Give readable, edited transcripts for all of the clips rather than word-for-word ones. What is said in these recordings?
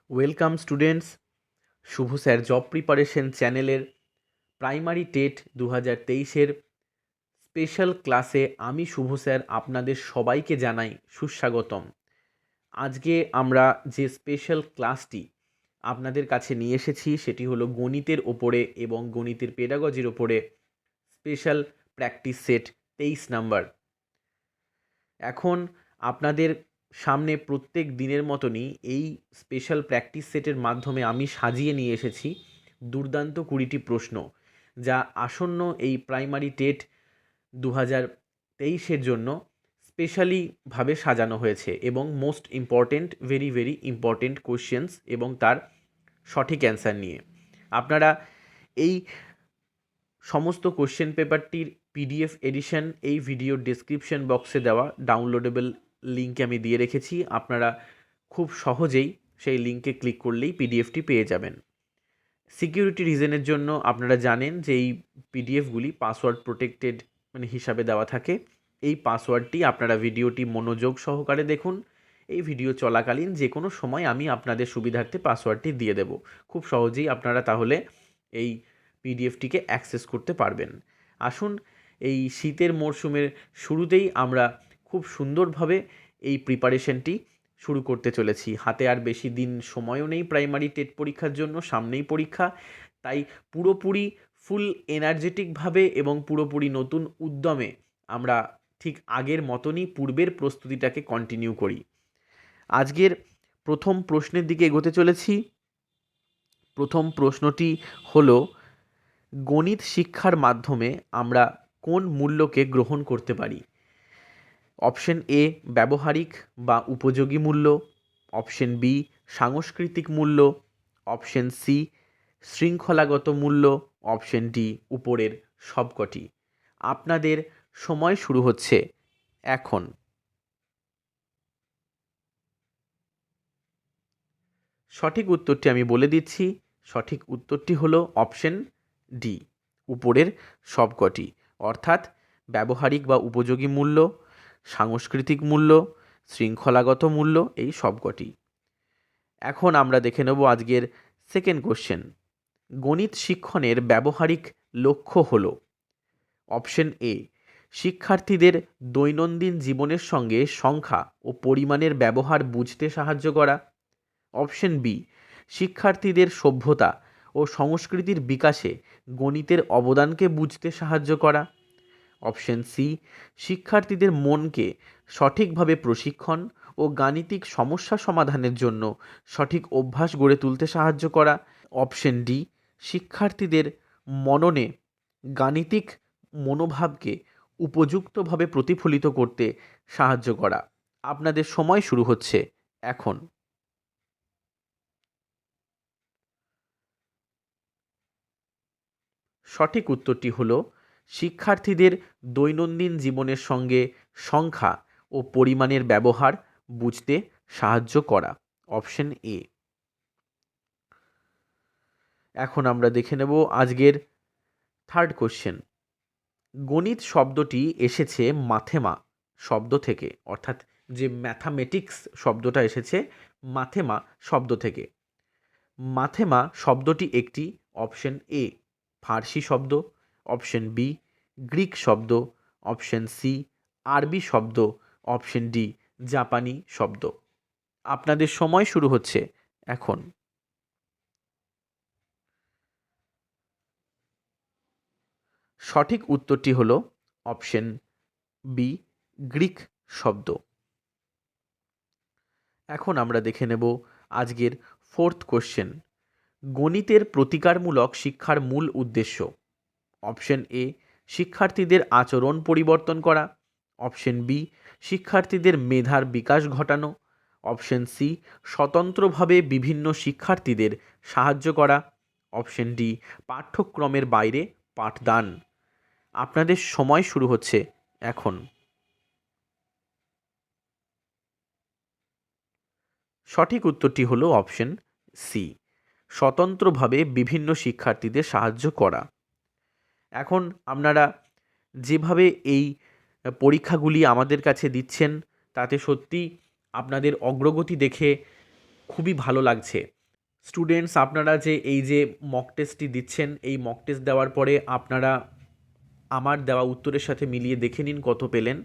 Welcome students, শুভ sir job preparation চ্যানেলের primary TET 2023-এর special ক্লাসে আমি শুভ স্যার আপনাদের সবাইকে জানাই সুস্বাগতম। আজকে আমরা যে স্পেশাল ক্লাসটি আপনাদের কাছে নিয়ে এসেছি সেটি হলো গণিতের ওপরে এবং গণিতের পেডাগজির ওপরে স্পেশাল প্র্যাকটিস সেট 23 নাম্বার। এখন আপনাদের সামনে প্রত্যেক দিনের মতনই এই স্পেশাল প্র্যাকটিস সেটের মাধ্যমে আমি সাজিয়ে নিয়ে এসেছি দুর্দান্ত 20টি প্রশ্ন, যা আসন্ন এই প্রাইমারি টেট 2023-এর জন্য স্পেশালিভাবে সাজানো হয়েছে এবং most important, very very important questions এবং তার সঠিক অ্যান্সার নিয়ে। আপনারা এই সমস্ত কোশ্চেন পেপারটির পিডিএফ এডিশন এই ভিডিওর ডেসক্রিপশন বক্সে দেওয়া ডাউনলোডেবল লিঙ্কে আমি দিয়ে রেখেছি। আপনারা খুব সহজেই সেই লিঙ্কে ক্লিক করলেই পিডিএফটি পেয়ে যাবেন। সিকিউরিটি রিজনের জন্য আপনারা জানেন যে এই পিডিএফগুলি পাসওয়ার্ড প্রোটেক্টেড হিসাবে দেওয়া থাকে। এই পাসওয়ার্ডটি আপনারা ভিডিওটি মনোযোগ সহকারে দেখুন। এই ভিডিও চলাকালীন যে কোনো সময় আমি আপনাদের সুবিধার্থে পাসওয়ার্ডটি দিয়ে দেব। খুব সহজেই আপনারা তাহলে এই পিডিএফটিকে অ্যাক্সেস করতে পারবেন। আসুন, এই শীতের মরশুমের শুরুতেই আমরা খুব সুন্দরভাবে এই প্রিপারেশনটি শুরু করতে চলেছি। হাতে আর বেশি দিন সময়ও নেই প্রাইমারি টেট পরীক্ষার জন্য, সামনেই পরীক্ষা। তাই পুরোপুরি ফুল এনার্জেটিকভাবে এবং পুরোপুরি নতুন উদ্যমে আমরা ঠিক আগের মতনই পূর্বের প্রস্তুতিটাকে কন্টিনিউ করি। আজকের প্রথম প্রশ্নের দিকে এগোতে চলেছি। প্রথম প্রশ্নটি হলো, গণিত শিক্ষার মাধ্যমে আমরা কোন মূল্যকে গ্রহণ করতে পারি? অপশন এ ব্যবহারিক বা উপযোগী মূল্য, অপশন বি সাংস্কৃতিক মূল্য, অপশন সি শৃঙ্খলাগত মূল্য, অপশন ডি উপরের সবকটি। আপনাদের সময় শুরু হচ্ছে এখন। সঠিক উত্তরটি আমি বলে দিচ্ছি। সঠিক উত্তরটি হলো অপশন ডি, উপরের সবকটি। অর্থাৎ ব্যবহারিক বা উপযোগী মূল্য, সাংস্কৃতিক মূল্য, শৃঙ্খলাগত মূল্য, এই সবকটি। এখন আমরা দেখে নেব আজকের সেকেন্ড কোশ্চেন। গণিত শিক্ষণের ব্যবহারিক লক্ষ্য হল, অপশন এ শিক্ষার্থীদের দৈনন্দিন জীবনের সঙ্গে সংখ্যা ও পরিমাণের ব্যবহার বুঝতে সাহায্য করা, অপশন বি শিক্ষার্থীদের সভ্যতা ও সংস্কৃতির বিকাশে গণিতের অবদানকে বুঝতে সাহায্য করা, অপশন সি শিক্ষার্থীদের মনকে সঠিকভাবে প্রশিক্ষণ ও গাণিতিক সমস্যা সমাধানের জন্য সঠিক অভ্যাস গড়ে তুলতে সাহায্য করা, অপশন ডি শিক্ষার্থীদের মননে গাণিতিক মনোভাবকে উপযুক্তভাবে প্রতিফলিত করতে সাহায্য করা। আপনাদের সময় শুরু হচ্ছে এখন। সঠিক উত্তরটি হলো শিক্ষার্থীদের দৈনন্দিন জীবনের সঙ্গে সংখ্যা ও পরিমাণের ব্যবহার বুঝতে সাহায্য করা, অপশন এ। এখন আমরা দেখে নেব আজকের থার্ড কোশ্চেন। গণিত শব্দটি এসেছে মাথেমা শব্দ থেকে, অর্থাৎ যে ম্যাথামেটিক্স শব্দটা এসেছে মাথেমা শব্দ থেকে। মাথেমা শব্দটি একটি, অপশন এ ফার্সি শব্দ, অপশন বি গ্রিক শব্দ, অপশন সি আরবি শব্দ, অপশন ডি জাপানি শব্দ। আপনাদের সময় শুরু হচ্ছে এখন। সঠিক উত্তরটি হলো অপশন বি গ্রিক শব্দ। এখন আমরা দেখে নেব আজকের ফোর্থ কোশ্চেন। গণিতের প্রতিকারমূলক শিক্ষার মূল উদ্দেশ্য, অপশন এ শিক্ষার্থীদের আচরণ পরিবর্তন করা, অপশন বি শিক্ষার্থীদের মেধার বিকাশ ঘটানো, অপশন সি স্বতন্ত্রভাবে বিভিন্ন শিক্ষার্থীদের সাহায্য করা, অপশন ডি পাঠ্যক্রমের বাইরে পাঠদান। আপনাদের সময় শুরু হচ্ছে এখন। সঠিক উত্তরটি হলো অপশন সি স্বতন্ত্রভাবে বিভিন্ন শিক্ষার্থীদের সাহায্য করা। এখন আপনারা যেভাবে এই পরীক্ষাগুলি আমাদের কাছে দিচ্ছেন তাতে সত্যি আপনাদের অগ্রগতি দেখে খুবই ভালো লাগছে। স্টুডেন্টস, আপনারা যে এই যে মক টেস্টটি দিচ্ছেন, এই মক টেস্ট দেওয়ার পরে আপনারা আমার দেওয়া উত্তরের সাথে মিলিয়ে দেখে নিন কত পেলেন।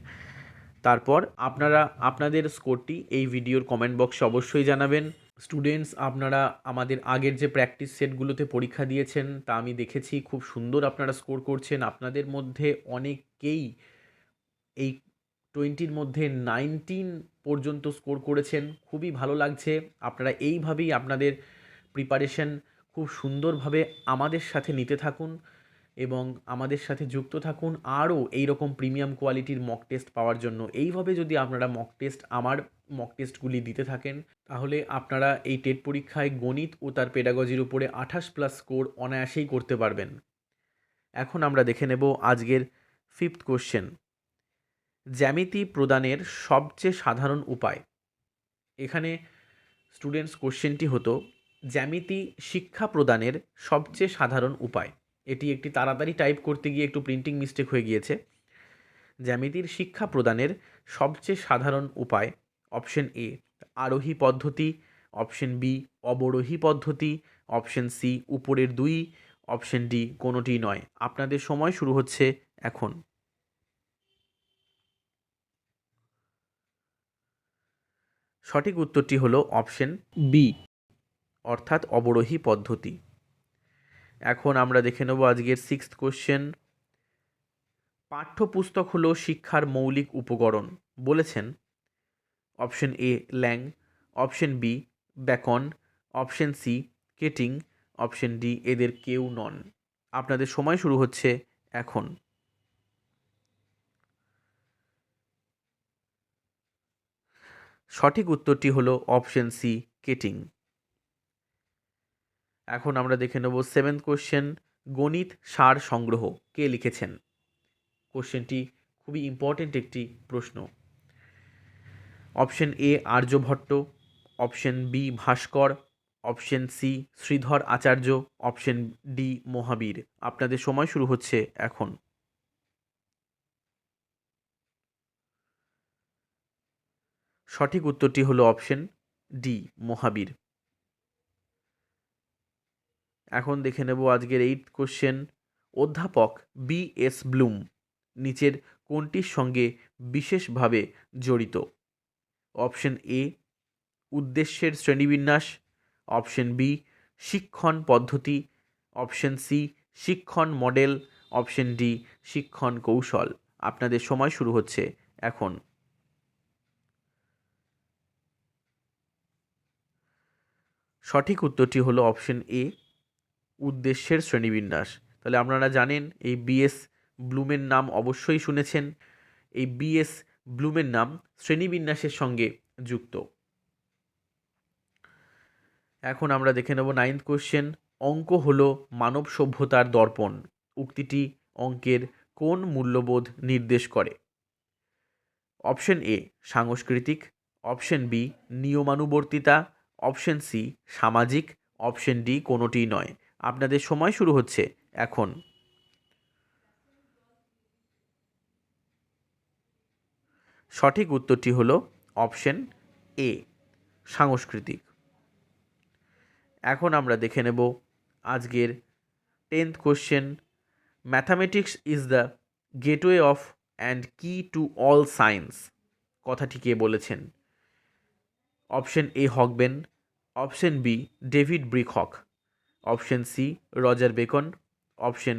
তারপর আপনারা আপনাদের স্কোরটি এই ভিডিওর কমেন্ট বক্সে অবশ্যই জানাবেন। স্টুডেন্টস, আপনারা আমাদের আগের যে প্র্যাকটিস সেটগুলোতে পরীক্ষা দিয়েছেন তা আমি দেখেছি, খুব সুন্দর আপনারা স্কোর করছেন। আপনাদের মধ্যে অনেকেই এই 20-র মধ্যে 19 পর্যন্ত স্কোর করেছেন, খুবই ভালো লাগছে। আপনারা এইভাবেই আপনাদের প্রিপারেশন খুব সুন্দরভাবে আমাদের সাথে নিতে থাকুন এবং আমাদের সাথে যুক্ত থাকুন আরও এইরকম প্রিমিয়াম কোয়ালিটির মক টেস্ট পাওয়ার জন্য। এইভাবে যদি আপনারা আমার মক টেস্টগুলি দিতে থাকেন, তাহলে আপনারা এই টেট পরীক্ষায় গণিত ও তার পেডাগজির উপরে 28+ স্কোর অনায়াসেই করতে পারবেন। এখন আমরা দেখে নেব আজকের 5th কোশ্চেন। জ্যামিতি প্রদানের সবচেয়ে সাধারণ উপায়। এখানে স্টুডেন্টস কোশ্চেনটি হতো জ্যামিতি শিক্ষা প্রদানের সবচেয়ে সাধারণ উপায়। এটি একটি তাড়াতাড়ি টাইপ করতে গিয়ে একটু প্রিন্টিং মিস্টেক হয়ে গিয়েছে। জ্যামিতির শিক্ষা প্রদানের সবচেয়ে সাধারণ উপায়, অপশন এ আরোহী পদ্ধতি, অপশন বি অবরোহী পদ্ধতি, অপশন সি উপরের দুই, অপশন ডি কোনোটি নয়। আপনাদের সময় শুরু হচ্ছে এখন। সঠিক উত্তরটি হলো অপশন বি, অর্থাৎ অবরোহী পদ্ধতি। এখন আমরা দেখে নেব আজকের 6th কোশ্চেন। পাঠ্যপুস্তক হলো শিক্ষার মৌলিক উপকরণ বলেছেন option A Lang, option B Bacon, option C Keating, option D এদের কেউ নন। আপনাদের সময় শুরু হচ্ছে এখন। সঠিক উত্তরটি হলো অপশন সি কেটিং। এখন আমরা দেখে নেব 7th কোশ্চেন। গণিত সার সংগ্রহ কে লিখেছেন? কোশ্চেনটি খুবই ইম্পর্টেন্ট একটি প্রশ্ন। Option A Aryabhatta, option B Bhaskar, option C Sridhar Acharya, option D Mahavir. আপনাদের সময় শুরু হচ্ছে এখন। সঠিক উত্তরটি হলো অপশন ডি মহাবীর। এখন দেখে নেব আজকের 8th কোশ্চেন। অধ্যাপক বি.এস. ব্লুম নিচের কোনটির সঙ্গে বিশেষভাবে জড়িত? অপশন এ উদ্দেশ্যের শ্রেণীবিন্যাস, অপশন বি শিক্ষণ পদ্ধতি, অপশন সি শিক্ষণ মডেল, অপশন ডি শিক্ষণ কৌশল। আপনাদের সময় শুরু হচ্ছে এখন। সঠিক উত্তরটি হলো অপশন এ উদ্দেশ্যের শ্রেণীবিন্যাস। তাহলে আপনারা জানেন এই বি.এস. ব্লুমের নাম অবশ্যই শুনেছেন। এই বি.এস. ব্লুমের নাম শ্রেণীবিন্যাসের সঙ্গে যুক্ত। এখন আমরা দেখে নেব 9th কোশ্চেন। অঙ্ক হলো মানব সভ্যতার দর্পণ উক্তিটি অঙ্কের কোন মূল্যবোধ নির্দেশ করে? অপশন এ সাংস্কৃতিক, অপশন বি নিয়মানুবর্তিতা, অপশন সি সামাজিক, অপশন ডি কোনোটিই নয়। আপনাদের সময় শুরু হচ্ছে এখন। সঠিক উত্তরটি হলো অপশন এ সাংস্কৃতিক। এখন আমরা দেখে নেব আজকের 10th question. Mathematics is the gateway of and key to all science কথাটি কে বলেছেন? Option A Hogben, option B David Brickhock, option C Roger Bacon, option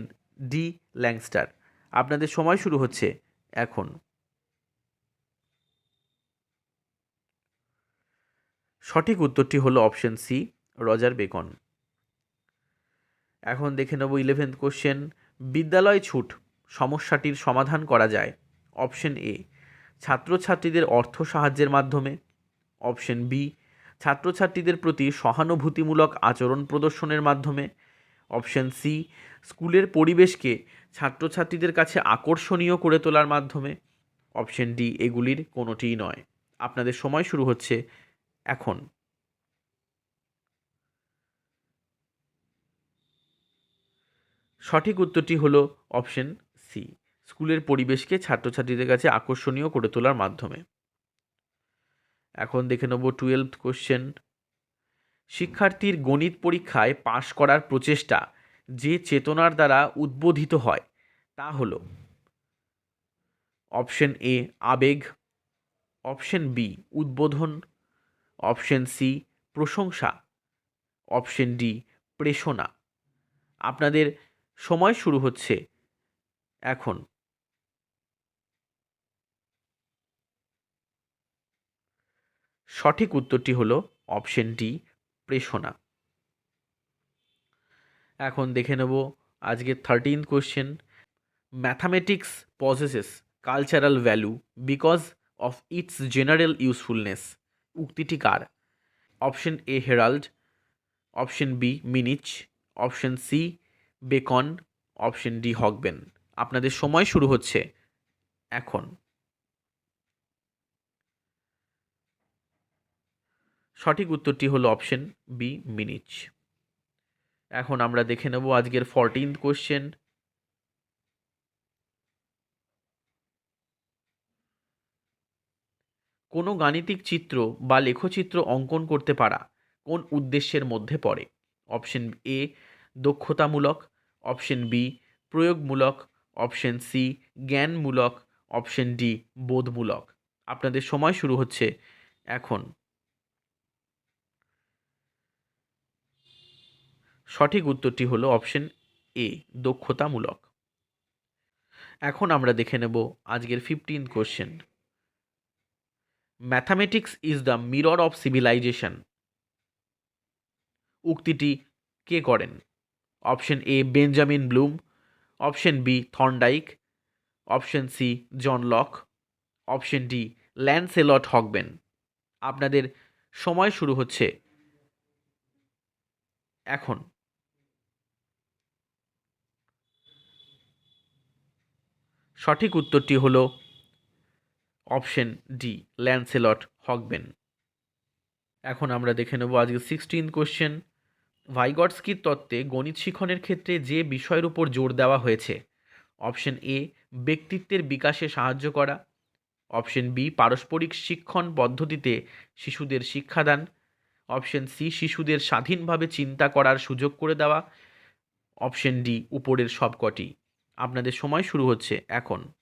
D Langster. আপনাদের সময় শুরু হচ্ছে এখন। সঠিক উত্তরটি হলো অপশন সি রজার বেকন। এখন দেখে নেব 11th কোশ্চেন। বিদ্যালয় ছুট সমস্যাটির সমাধান করা যায়। অপশন এ ছাত্রছাত্রীদের অর্থ সাহায্যের মাধ্যমে, অপশন বি ছাত্রছাত্রীদের প্রতি সহানুভূতিমূলক আচরণ প্রদর্শনের মাধ্যমে, অপশন সি স্কুলের পরিবেশকে ছাত্রছাত্রীদের কাছে আকর্ষণীয় করে তোলার মাধ্যমে, অপশন ডি এগুলির কোনোটিই নয়। আপনাদের সময় শুরু হচ্ছে এখন। সঠিক উত্তরটি হলো অপশন সি স্কুলের পরিবেশকে ছাত্রছাত্রীদের কাছে আকর্ষণীয় করে তোলার মাধ্যমে। এখন দেখে নেব 12th কোশ্চেন। শিক্ষার্থীর গণিত পরীক্ষায় পাশ করার প্রচেষ্টা যে চেতনার দ্বারা উদ্বোধিত হয় তা হল অপশন এ আবেগ, অপশন বি উদ্বোধন, অপশন সি প্রশংসা, অপশন ডি প্রেষণা। আপনাদের সময় শুরু হচ্ছে এখন। সঠিক উত্তরটি হলো অপশন ডি প্রেষণা। এখন দেখে নেব আজকের 13th question. Mathematics possesses cultural value because of its general usefulness. উক্তিটি কার? Option A Harold, option B Minich, option C Bacon, option D Hogben. আপনাদের সময় শুরু হচ্ছে এখন। সঠিক উত্তরটি হলো অপশন বি মিনিচ। এখন আমরা দেখে নেব আজকের 14th কোশ্চেন। কোনো গাণিতিক চিত্র বা লেখচিত্র অঙ্কন করতে পারা কোন উদ্দেশ্যের মধ্যে পড়ে? অপশন এ দক্ষতামূলক, অপশন বি প্রয়োগমূলক, অপশন সি জ্ঞানমূলক, অপশন ডি বোধমূলক। আপনাদের সময় শুরু হচ্ছে এখন। সঠিক উত্তরটি হলো অপশন এ দক্ষতামূলক। এখন আমরা দেখে নেব আজকের 15th question. Mathematics is the mirror of civilisation. উক্তিটি কে করেন? Option A Benjamin Bloom, option B Thorndike, option C John Locke, option D Lancelot Hogben. আপনাদের সময় শুরু হচ্ছে এখন। সঠিক উত্তরটি হল অপশন ডি ল্যান্সেলট হগবেন। এখন আমরা দেখে নেব আজকে 16th কোশ্চেন। ভাইগটস্কির তত্ত্বে গণিত শিখনের ক্ষেত্রে যে বিষয়ের উপর জোর দেওয়া হয়েছে? অপশন এ ব্যক্তিত্বের বিকাশে সাহায্য করা, অপশন বি পারস্পরিক শিক্ষণ পদ্ধতিতে শিশুদের শিক্ষাদান, অপশন সি শিশুদের স্বাধীনভাবে চিন্তা করার সুযোগ করে দেওয়া, অপশন ডি উপরের সবকটি। আপনাদের সময় শুরু হচ্ছে এখন।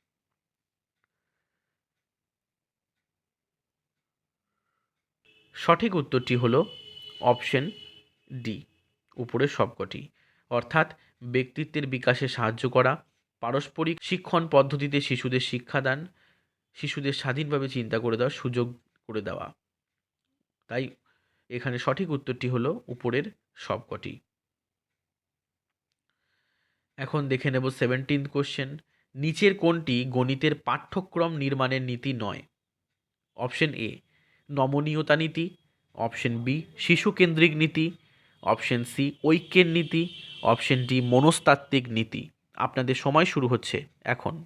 সঠিক উত্তরটি হলো অপশন ডি উপরের সবকটি। অর্থাৎ ব্যক্তিত্বের বিকাশে সাহায্য করা, পারস্পরিক শিক্ষণ পদ্ধতিতে শিশুদের শিক্ষাদান, শিশুদের স্বাধীনভাবে চিন্তা করে দেওয়ার সুযোগ করে দেওয়া। তাই এখানে সঠিক উত্তরটি হলো উপরের সবকটি। এখন দেখে নেব 17th কোশ্চেন। নিচের কোনটি গণিতের পাঠ্যক্রম নির্মাণের নীতি নয়? অপশন এ নমনীয়তা নীতি, অপশন বি শিশুকেন্দ্রিক নীতি, অপশন সি ঐক্যের নীতি, অপশন ডি মনস্তাত্ত্বিক নীতি। আপনাদের সময় শুরু হচ্ছে এখন।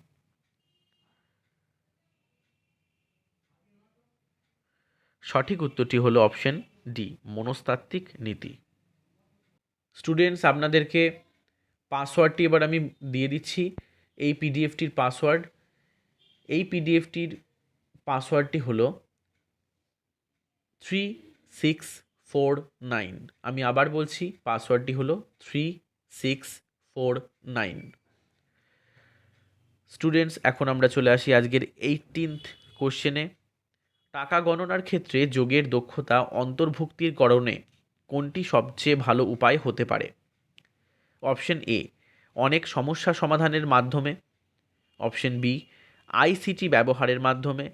সঠিক উত্তরটি হলো অপশন ডি মনস্তাত্ত্বিক নীতি। স্টুডেন্টস, আপনাদেরকে পাসওয়ার্ডটি এবার আমি দিয়ে দিচ্ছি। এই পিডিএফটির পাসওয়ার্ড, এই পিডিএফটির পাসওয়ার্ডটি হলো 3649। আমি আবার বলছি, পাসওয়ার্ডটি হলো 3649। স্টুডেন্টস, এখন আমরা চলে আসি আজকের 18th কোশ্চেনে। টাকা গণনার ক্ষেত্রে যোগের দক্ষতা অন্তর্ভুক্তির কারণে কোনটি সবচেয়ে ভালো উপায় হতে পারে? অপশন এ অনেক সমস্যা সমাধানের মাধ্যমে, অপশন বি আইসিটি ব্যবহারের মাধ্যমে,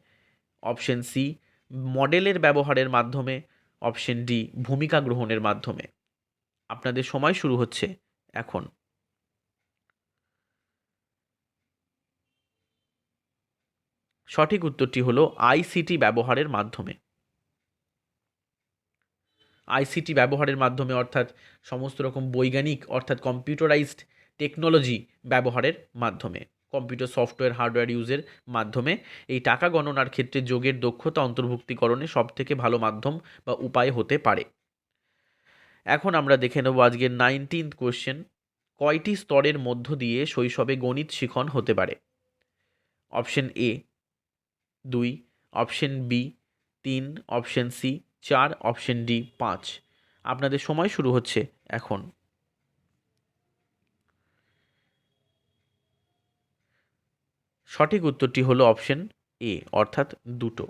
অপশন সি মডেলের ব্যবহারের মাধ্যমে, অপশন ডি ভূমিকা গ্রহণের মাধ্যমে। আপনাদের সময় শুরু হচ্ছে এখন। সঠিক উত্তরটি হলো আইসিটি ব্যবহারের মাধ্যমে। আইসিটি ব্যবহারের মাধ্যমে অর্থাৎ সমস্ত রকম বৈজ্ঞানিক অর্থাৎ কম্পিউটারাইজড টেকনোলজি ব্যবহারের মাধ্যমে, কম্পিউটার সফটওয়্যার হার্ডওয়্যার ইউজের মাধ্যমে এই টাকা গণনার ক্ষেত্রে যোগের দক্ষতা অন্তর্ভুক্তিকরণে সবথেকে ভালো মাধ্যম বা উপায় হতে পারে। এখন আমরা দেখে নেব আজকের 19th কোশ্চেন। কয়টি স্তরের মধ্য দিয়ে শৈশবে গণিত শিখন হতে পারে? Option A 2, option B 3, option C 4, option D 5। আপনাদের সময় শুরু হচ্ছে এখন। সঠিক উত্তরটি হলো অপশন এ, অর্থাৎ দুটো।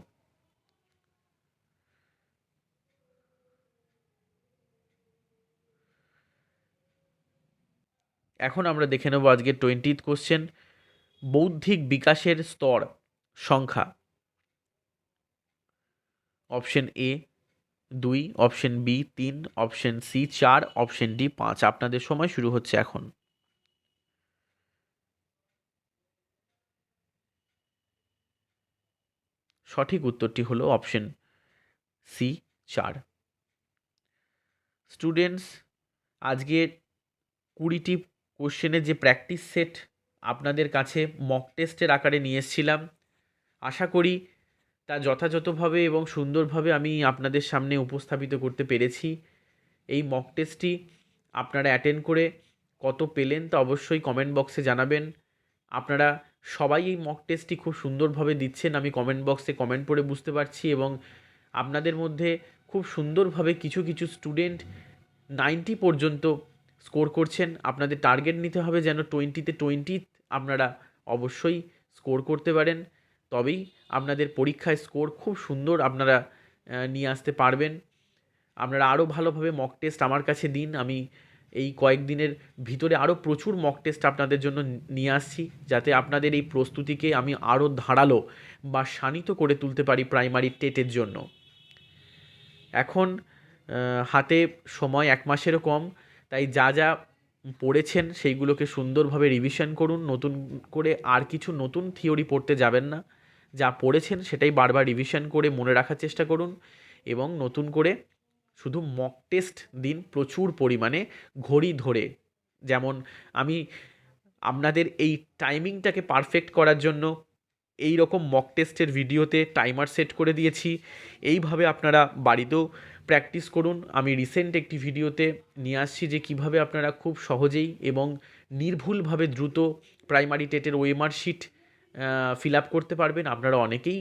এখন আমরা দেখে নেব আজকের 20th কোশ্চেন। বৌদ্ধিক বিকাশের স্তর সংখ্যা option A 2, option B 3, option C 4, option D 5। আপনাদের সময় শুরু হচ্ছে এখন। সঠিক উত্তরটি হলো অপশন সি 4। স্টুডেন্টস, আজকে 20টি কোশ্চেনের যে প্র্যাকটিস সেট আপনাদের কাছে মক টেস্টের আকারে নিয়ে এসেছিলাম, আশা করি তা যথাযথভাবে এবং সুন্দরভাবে আমি আপনাদের সামনে উপস্থাপিত করতে পেরেছি। এই মক টেস্টটি আপনারা অ্যাটেন্ড করে কত পেলেন তা অবশ্যই কমেন্ট বক্সে জানাবেন। আপনারা সবাই এই মক টেস্টটি খুব সুন্দরভাবে দিচ্ছেন, আমি কমেন্ট বক্সে কমেন্ট পড়ে বুঝতে পারছি, এবং আপনাদের মধ্যে খুব সুন্দরভাবে কিছু কিছু স্টুডেন্ট 90 পর্যন্ত স্কোর করছেন। আপনাদের টার্গেট নিতে হবে যেন 20তে 20 আপনারা অবশ্যই স্কোর করতে পারেন, তবেই আপনাদের পরীক্ষায় স্কোর খুব সুন্দর আপনারা নিয়ে আসতে পারবেন। আপনারা আরও ভালোভাবে মক টেস্ট আমার কাছে দিন, আমি এই কয়েকদিনের ভিতরে আরও প্রচুর মক টেস্ট আপনাদের জন্য নিয়ে আসছি, যাতে আপনাদের এই প্রস্তুতিকে আমি আরও ধারালো বা শানিত করে তুলতে পারি প্রাইমারি টেটের জন্য। এখন হাতে সময় 1 মাসেরও কম, তাই যা যা পড়েছেন সেইগুলোকে সুন্দরভাবে রিভিশন করুন। নতুন করে আর কিছু নতুন থিওরি পড়তে যাবেন না, যা পড়েছেন সেটাই বারবার রিভিশন করে মনে রাখার চেষ্টা করুন, এবং নতুন করে শুধু মক টেস্ট দিন প্রচুর পরিমাণে ঘড়ি ধরে। যেমন আমি আপনাদের এই টাইমিংটাকে পারফেক্ট করার জন্য এই রকম মক টেস্টের ভিডিওতে টাইমার সেট করে দিয়েছি, এইভাবে আপনারা বাড়িতেও প্র্যাকটিস করুন। আমি রিসেন্ট একটি ভিডিওতে নিয়ে আসছি যে কিভাবে আপনারা খুব সহজেই এবং নির্ভুলভাবে দ্রুত প্রাইমারি টেটের ওএমআর শিট ফিল আপ করতে পারবেন। আপনারা অনেকেই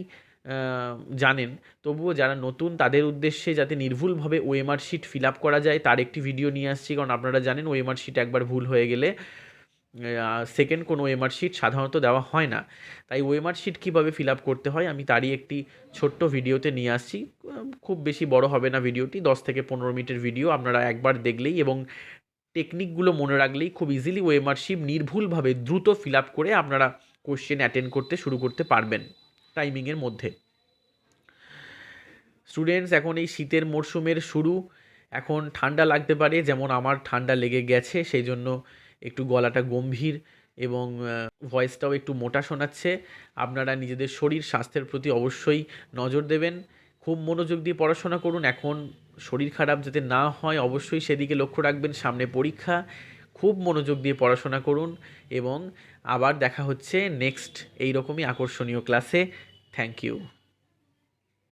জানেন, তবুও যারা নতুন তাদের উদ্দেশ্যে যাতে নির্ভুলভাবে ওএমআর শিট ফিল আপ করা যায় তার একটি ভিডিও নিয়ে আসছি। কারণ আপনারা জানেন ওএমআর শিট একবার ভুল হয়ে গেলে সেকেন্ড কোনো ওএমআর শিট সাধারণত দেওয়া হয় না, তাই ওএমআর শিট কীভাবে ফিল আপ করতে হয় আমি তারই একটি ছোট্ট ভিডিওতে নিয়ে আসছি। খুব বেশি বড় হবে না ভিডিওটি, 10 থেকে 15 মিনিটের ভিডিও। আপনারা একবার দেখলেই এবং টেকনিকগুলো মনে রাখলেই খুব ইজিলি ওএমআর শিট নির্ভুলভাবে দ্রুত ফিল আপ করে আপনারা কোশ্চেন অ্যাটেন্ড করতে শুরু করতে পারবেন টাইমিংয়ের মধ্যে। স্টুডেন্টস, এখন এই শীতের মরশুমের শুরু, এখন ঠান্ডা লাগতে পারে, যেমন আমার ঠান্ডা লেগে গেছে, সেই জন্য একটু গলাটা গম্ভীর এবং ভয়েসটাও একটু মোটা শোনাচ্ছে। আপনারা নিজেদের শরীর স্বাস্থ্যের প্রতি অবশ্যই নজর দেবেন, খুব মনোযোগ দিয়ে পড়াশোনা করুন। এখন শরীর খারাপ যাতে না হয় অবশ্যই সেদিকে লক্ষ্য রাখবেন, সামনে পরীক্ষা। খুব মনোযোগ দিয়ে পড়াশোনা করুন, এবং আবার দেখা হচ্ছে নেক্সট এইরকমই আকর্ষণীয় ক্লাসে। Thank you.